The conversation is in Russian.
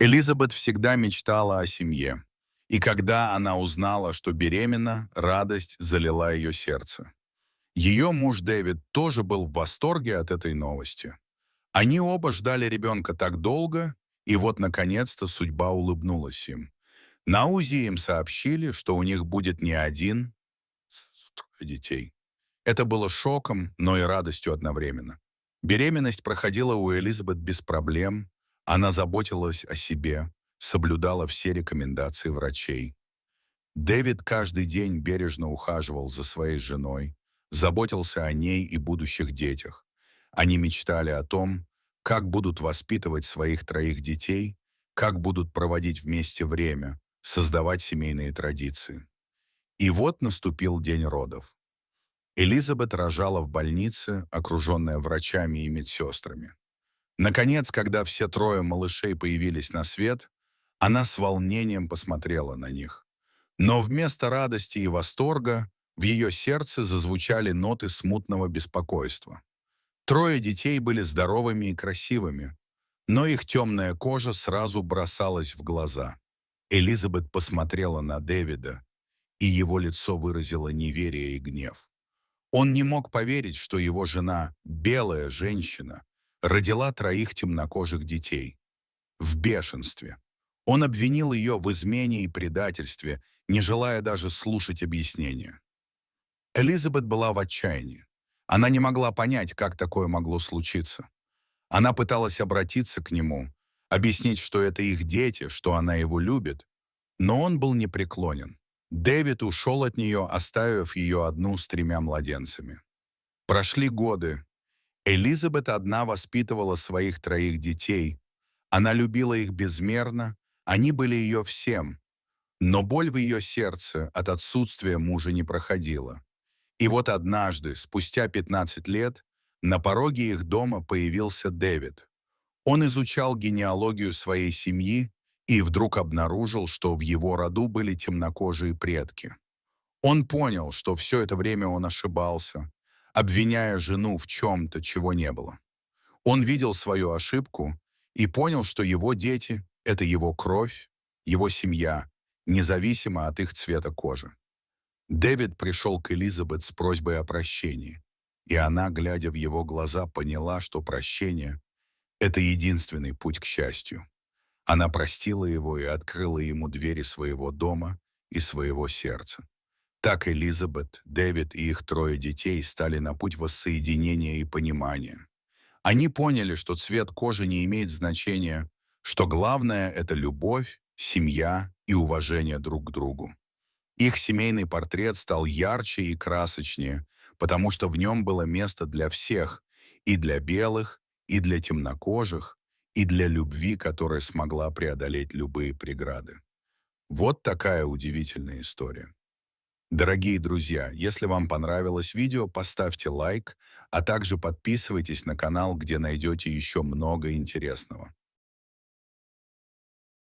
Элизабет всегда мечтала о семье. И когда она узнала, что беременна, радость залила ее сердце. Ее муж Дэвид тоже был в восторге от этой новости. Они оба ждали ребенка так долго, и вот, наконец-то, судьба улыбнулась им. На УЗИ им сообщили, что у них будет не один, трое детей. Это было шоком, но и радостью одновременно. Беременность проходила у Элизабет без проблем. Она заботилась о себе, соблюдала все рекомендации врачей. Дэвид каждый день бережно ухаживал за своей женой, заботился о ней и будущих детях. Они мечтали о том, как будут воспитывать своих троих детей, как будут проводить вместе время, создавать семейные традиции. И вот наступил день родов. Элизабет рожала в больнице, окруженная врачами и медсестрами. Наконец, когда все трое малышей появились на свет, она с волнением посмотрела на них. Но вместо радости и восторга в ее сердце зазвучали ноты смутного беспокойства. Трое детей были здоровыми и красивыми, но их темная кожа сразу бросалась в глаза. Элизабет посмотрела на Дэвида, и его лицо выразило неверие и гнев. Он не мог поверить, что его жена, белая женщина, родила троих темнокожих детей. В бешенстве. Он обвинил ее в измене и предательстве, не желая даже слушать объяснения. Элизабет была в отчаянии. Она не могла понять, как такое могло случиться. Она пыталась обратиться к нему, объяснить, что это их дети, что она его любит, но он был непреклонен. Дэвид ушел от нее, оставив ее одну с тремя младенцами. Прошли годы. Элизабет одна воспитывала своих троих детей. Она любила их безмерно, они были ее всем. Но боль в ее сердце от отсутствия мужа не проходила. И вот однажды, спустя 15 лет, на пороге их дома появился Дэвид. Он изучал генеалогию своей семьи и вдруг обнаружил, что в его роду были темнокожие предки. Он понял, что все это время он ошибался, обвиняя жену в чем-то, чего не было. Он видел свою ошибку и понял, что его дети — это его кровь, его семья, независимо от их цвета кожи. Дэвид пришел к Элизабет с просьбой о прощении, и она, глядя в его глаза, поняла, что прощение — это единственный путь к счастью. Она простила его и открыла ему двери своего дома и своего сердца. Так Элизабет, Дэвид и их трое детей стали на путь воссоединения и понимания. Они поняли, что цвет кожи не имеет значения, что главное — это любовь, семья и уважение друг к другу. Их семейный портрет стал ярче и красочнее, потому что в нем было место для всех, и для белых, и для темнокожих, и для любви, которая смогла преодолеть любые преграды. Вот такая удивительная история. Дорогие друзья, если вам понравилось видео, поставьте лайк, а также подписывайтесь на канал, где найдете еще много интересного.